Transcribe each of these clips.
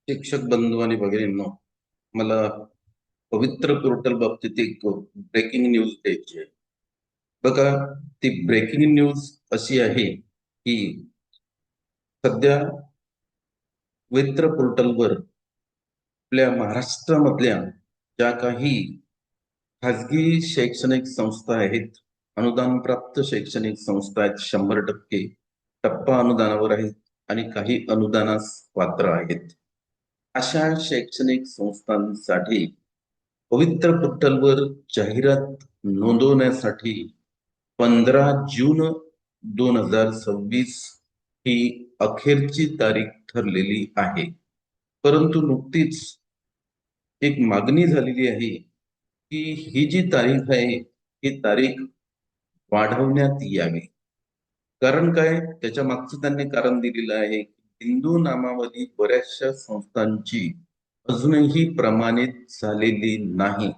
शिक्षक बंधू आणि भगिनींनो, मला पवित्र पोर्टल बाबतीत एक ब्रेकिंग न्यूज द्यायची आहे. बघा, ती ब्रेकिंग न्यूज अशी आहे की सध्या पवित्र पोर्टलवर आपल्या महाराष्ट्रामधल्या ज्या काही खाजगी शैक्षणिक संस्था आहेत, अनुदानप्राप्त शैक्षणिक संस्था आहेत, 100% टप्पा अनुदानावर आहेत आणि काही अनुदानास पात्र आहेत. अशा शैक्षणिक संस्थांसाठी पवित्र पोर्टलवर जाहिरात नोंदवण्यासाठी 15 जून 2026 ही अखेरची तारीख ठरलेली आहे. परंतु नुकतीच एक मागणी झालेली आहे की ही जी तारीख आहे ही तारीख वाढवण्यात यावी. कारण काय, त्याच्या मागचं त्यांनी कारण दिलेलं आहे. हिंदू नामावली बऱ्याचशा संस्थांची अजूनही प्रमाणित झालेली नाही.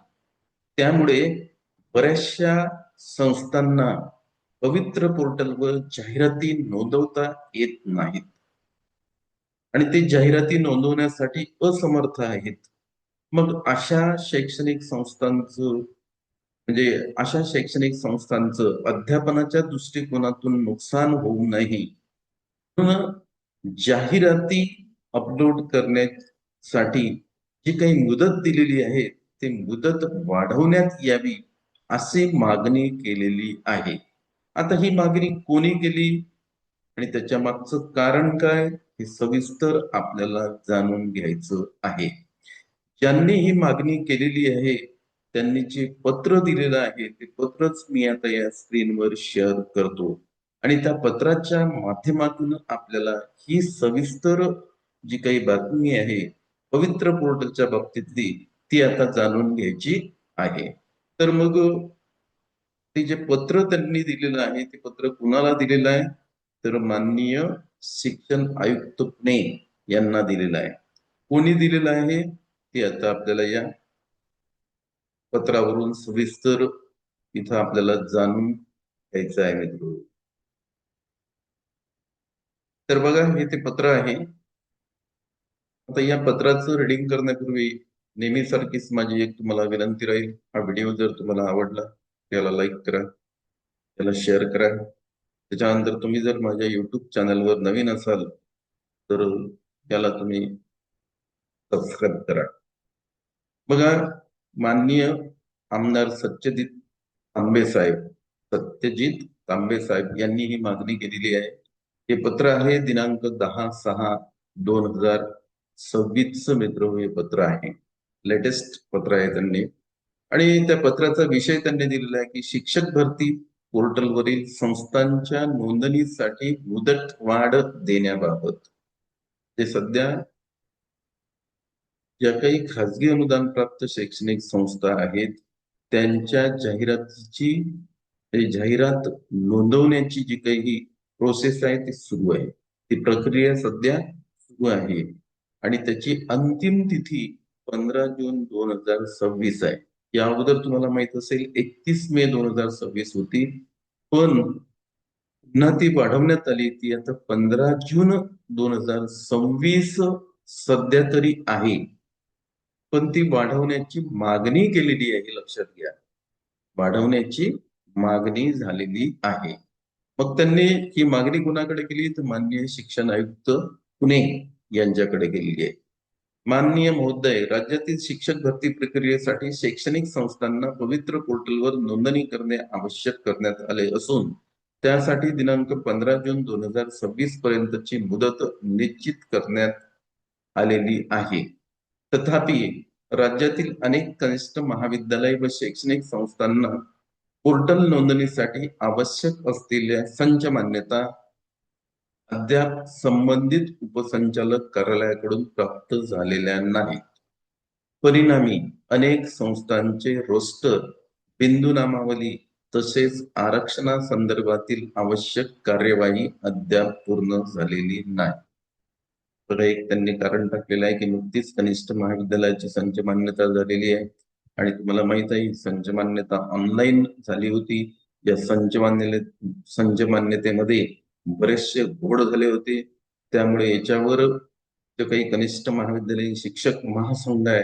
त्यामुळे बऱ्याचशा संस्थांना पवित्र पोर्टलवर जाहिराती नोंदवता येत नाहीत आणि ते जाहिराती नोंदवण्यासाठी असमर्थ आहेत. मग अशा शैक्षणिक संस्थांचं अध्यापनाच्या दृष्टिकोनातून नुकसान होऊ नये म्हणून जाहिराती अपलोड करण्यासाठी जी काही मुदत दिलेली आहे ती मुदत वाढवण्यात यावी अशी मागणी केलेली आहे. आता ही मागणी कोणी केली आणि त्याच्या मागचं कारण काय हे सविस्तर आपल्याला जाणून घ्यायचं आहे. ज्यांनी ही मागणी केलेली आहे त्यांनी जे पत्र दिलेलं आहे ते पत्रच मी आता या स्क्रीनवर शेअर करतो आणि त्या पत्राच्या माध्यमातून आपल्याला ही सविस्तर जी काही बातमी आहे पवित्र पोर्टलच्या बाबतीतली ती आता जाणून घ्यायची आहे. तर मग ते जे पत्र त्यांनी दिलेलं आहे ते पत्र कुणाला दिलेलं आहे, तर माननीय शिक्षण आयुक्त पुणे यांना दिलेलं आहे. कोणी दिलेलं आहे ते आता आपल्याला या पत्रावरून सविस्तर इथं आपल्याला जाणून घ्यायचं आहे मित्र. तर बघा, हे ते पत्र आहे. आता या पत्राचं रीडिंग करण्यापूर्वी नेहमीसारखीच माझी एक तुम्हाला विनंती राहील, हा व्हिडिओ जर तुम्हाला आवडला त्याला लाईक करा, त्याला शेअर करा. त्याच्यानंतर तुम्ही जर माझ्या युट्यूब चॅनलवर नवीन असाल तर त्याला तुम्ही सबस्क्राईब करा. बघा, माननीय आमदार सत्यजित तांबे साहेब यांनी ही मागणी केलेली आहे. हे पत्र आहे दिनांक 10/6/2026 मित्र, हे पत्र आहे, लेटेस्ट पत्र आहे त्यांनी. आणि त्या पत्राचा विषय त्यांनी दिलेला आहे की शिक्षक भरती पोर्टलवरील संस्थांच्या नोंदणीसाठी मुदत वाढ देण्याबाबत. ते सध्या ज्या काही खाजगी अनुदान प्राप्त शैक्षणिक संस्था आहेत त्यांच्या जाहिरात नोंदवण्याची जी काही प्रोसेस आहे ती सुरू आहे, ती प्रक्रिया सध्या सुरू आहे आणि त्याची अंतिम तिथी 15 जून 2026 आहे. या अगोदर तुम्हाला माहित असेल 31 मे 2026 होती, पण पुन्हा ती वाढवण्यात आली. ती आता 15 जून 2026 सध्या तरी आहे, पण ती वाढवण्याची मागणी केलेली आहे, लक्षात घ्या. वाढवण्याची मागणी झालेली आहे. मग त्यांनी ही मागणी कुणाकडे केली, तर माननीय शिक्षण आयुक्त पुणे यांच्याकडे केलेली आहे. माननीय महोदय, राज्यातील शिक्षक भरती प्रक्रियेसाठी शैक्षणिक संस्थांना पवित्र पोर्टलवर नोंदणी करणे आवश्यक करण्यात आले असून त्यासाठी दिनांक 15 जून 2026 पर्यंतची मुदत निश्चित करण्यात आलेली आहे. तथापि राज्यातील अनेक कनिष्ठ महाविद्यालय व शैक्षणिक संस्थांना पोर्टल नोंदणीसाठी आवश्यक असलेल्या संच मान्यता अद्याप संबंधित उपसंचालक कार्यालयाकडून प्राप्त झालेल्या नाहीत. परिणामी अनेक संस्थांचे रोस्टर, बिंदू नामावली तसेच आरक्षणासंदर्भातील आवश्यक कार्यवाही अद्याप पूर्ण झालेली नाही. तर एक त्यांनी कारण टाकलेलं आहे की नुकतीच कनिष्ठ महाविद्यालयाची संच मान्यता झालेली आहे आणि तुम्हाला माहित आहे संच मान्यता ऑनलाईन झाली होती. या संच मान्यतेमध्ये बरेचसे घोळ झाले होते, त्यामुळे याच्यावर जे काही कनिष्ठ महाविद्यालयीन शिक्षक महासंघ आहे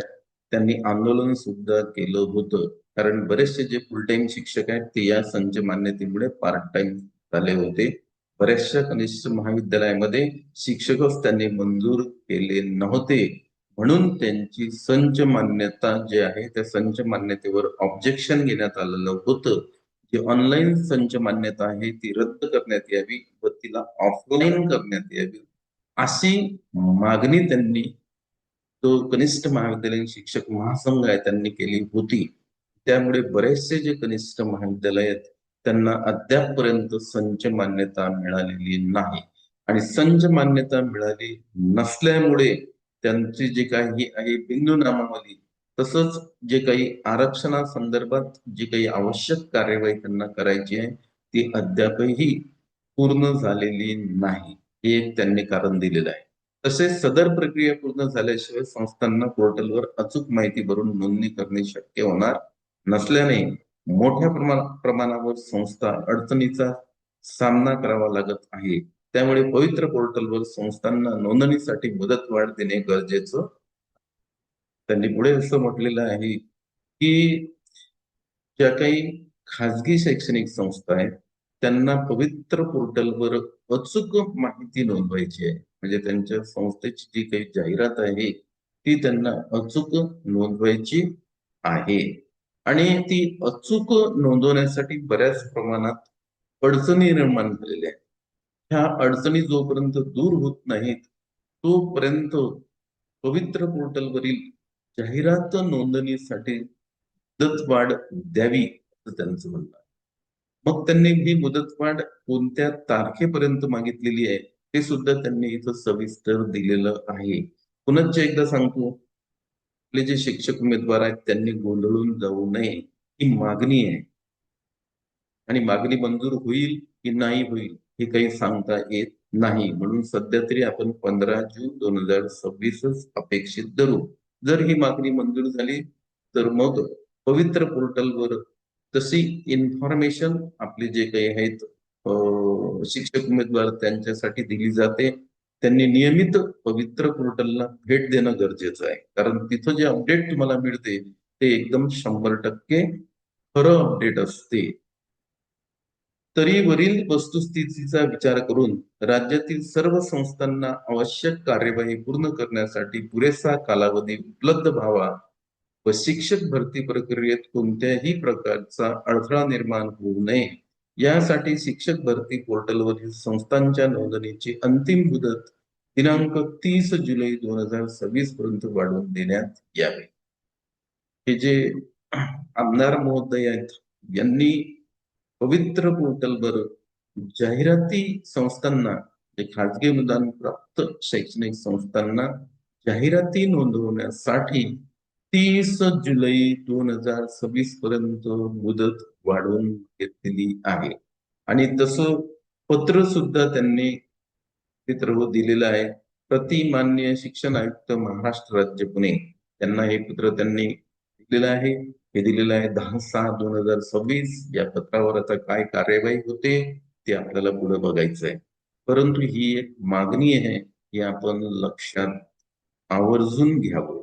त्यांनी आंदोलन सुद्धा केलं होतं. कारण बरेचसे जे फुल टाइम शिक्षक आहेत ते या संच मान्यतेमुळे पार्ट टाइम झाले होते. बऱ्याचशा कनिष्ठ महाविद्यालयामध्ये शिक्षकच त्यांनी मंजूर केले नव्हते, म्हणून त्यांची संच मान्यता जी आहे त्या संच मान्यतेवर ऑब्जेक्शन घेण्यात आलेलं होतं. जी ऑनलाईन संच मान्यता आहे ती रद्द करण्यात यावी व तिला ऑफलाईन करण्यात यावी अशी मागणी त्यांनी, तो कनिष्ठ महाविद्यालयीन शिक्षक महासंघ आहे त्यांनी केली होती. त्यामुळे बरेचसे जे कनिष्ठ महाविद्यालय आहेत त्यांना अद्यापपर्यंत संच मान्यता मिळालेली नाही. आणि संच मान्यता मिळाली नसल्यामुळे त्यांची जे काही आहे बिंदू नामावली तसंच जे काही आरक्षणासंदर्भात जी काही आवश्यक कार्यवाही त्यांना करायची आहे ती अद्यापही पूर्ण झालेली नाही, हे एक त्यांनी कारण दिलेलं आहे. तसेच सदर प्रक्रिया पूर्ण झाल्याशिवाय संस्थांना पोर्टलवर अचूक माहिती भरून नोंदणी करणे शक्य होणार नसल्याने मोठ्या प्रमाणावर संस्था अडचणीचा सामना करावा लागत आहे. त्यामुळे पवित्र पोर्टलवर संस्थांना नोंदणीसाठी मुदतवाढ देणे गरजेचं. त्यांनी पुढे असं म्हटलेलं आहे की ज्या काही खाजगी शैक्षणिक संस्था आहेत त्यांना पवित्र पोर्टलवर अचूक माहिती नोंदवायची आहे. म्हणजे त्यांच्या संस्थेची जी काही जाहिरात आहे ती त्यांना अचूक नोंदवायची आहे. आणि ती अचूक नोंदवण्यासाठी बऱ्याच प्रमाणात अडचणी निर्माण झालेल्या आहेत. ह्या अडचणी जोपर्यंत दूर होत नाहीत तोपर्यंत पवित्र पोर्टलवरील जाहिरात नोंदणीसाठी मुदतवाढ द्यावी असं त्यांचं म्हणणं आहे. मग त्यांनी ही मुदतवाढ कोणत्या तारखेपर्यंत मागितलेली आहे ते सुद्धा त्यांनी इथं सविस्तर दिलेलं आहे. पुनश्च एकदा सांगतो, आपले जे शिक्षक उमेदवार आहेत त्यांनी गोंधळून जाऊ नये, ही मागणी आहे. आणि मागणी मंजूर होईल की नाही होईल हे काही सांगता येत नाही. म्हणून सध्या तरी आपण 15 जून 2026 अपेक्षित धरू. जर ही मागणी मंजूर झाली तर मग पवित्र पोर्टलवर तशी इन्फॉर्मेशन आपले जे काही आहेत शिक्षक उमेदवार त्यांच्यासाठी दिली जाते. त्यांनी नियमित पवित्र पोर्टलला भेट देणं गरजेचं आहे. कारण तिथं जे अपडेट तुम्हाला मिळते ते एकदम 100% खरं अपडेट असते. तरी वरील वस्तुस्थितीचा विचार करून राज्यातील सर्व संस्थांना आवश्यक कार्यवाही पूर्ण करण्यासाठी पुरेसा कालावधी उपलब्ध व्हावा व शिक्षक भरती प्रक्रियेत कोणत्याही प्रकारचा अडथळा निर्माण होऊ नये यासाठी शिक्षक भरती पोर्टलवरील संस्थांच्या नोंदणीची अंतिम मुदत दिनांक 30 जुलै 2026 पर्यंत वाढवून देण्यात यावे. हे जे आमदार महोदय आहेत यांनी पवित्र पोर्टलवर जाहिराती संस्थांना, खाजगी अनुदान प्राप्त शैक्षणिक संस्थांना जाहिराती नोंदवण्यासाठी 30 जुलै 2026 पर्यंत मुदत वाढवून घेतलेली आहे. आणि तसं पत्र सुद्धा त्यांनी पत्र दिलेलं आहे. प्रति माननीय शिक्षण आयुक्त महाराष्ट्र राज्य पुणे त्यांना हे पत्र त्यांनी दिलेलं आहे. हे दिलेलं आहे 10/6/2026. या पत्रावर आता काय कार्यवाही होते ते आपल्याला पुढे बघायचं आहे. परंतु ही एक मागणी आहे, ही आपण लक्षात आवर्जून घ्यावं.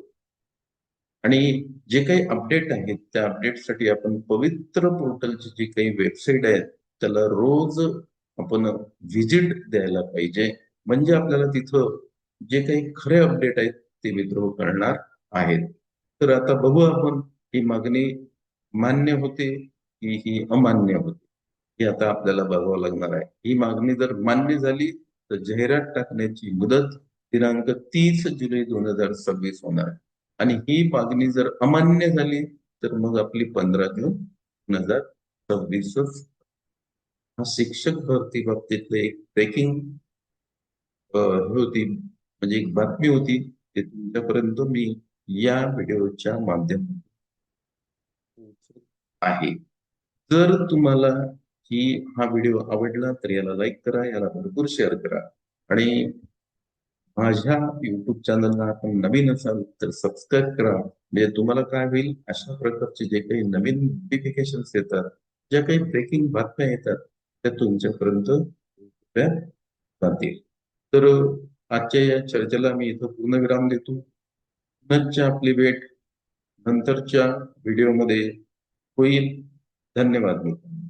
आणि जे काही अपडेट आहेत त्या अपडेटसाठी आपण पवित्र पोर्टलची जी काही वेबसाईट आहे त्याला रोज आपण व्हिजिट द्यायला पाहिजे. म्हणजे आपल्याला तिथं जे काही खरे अपडेट आहेत ते विद्रोह करणार आहेत. तर आता बघू आपण ही मागणी मान्य होते की ही अमान्य होते हे आता आपल्याला बघावं लागणार आहे. ही मागणी जर मान्य झाली तर जाहिरात टाकण्याची मुदत दिनांक 30 जुलै 2026 होणार आहे. आणि ही मागणी जर अमान्य झाली तर मग आपली 15 जून 2026 हा शिक्षक भरती बाबतीतलं एक ब्रेकिंग होती, म्हणजे एक बातमी होती ते तुमच्यापर्यंत मी या व्हिडिओच्या माध्यमातून पोहोचत आहे. जर तुम्हाला हा व्हिडिओ आवडला तर याला लाईक करा, याला भरपूर शेअर करा. आणि माझ्या युट्यूब चॅनलला आपण नवीन असाल तर सबस्क्राईब करा. म्हणजे तुम्हाला काय होईल, अशा प्रकारचे जे काही नवीन नोटिफिकेशन येतात, ज्या काही ब्रेकिंग बातम्या येतात त्या तुमच्यापर्यंत जातील. तर आजच्या या चर्चेला मी इथं पूर्णविराम देतो. पुनश्च आपली भेट नंतरच्या व्हिडिओमध्ये होईल. धन्यवाद मित्रांनो.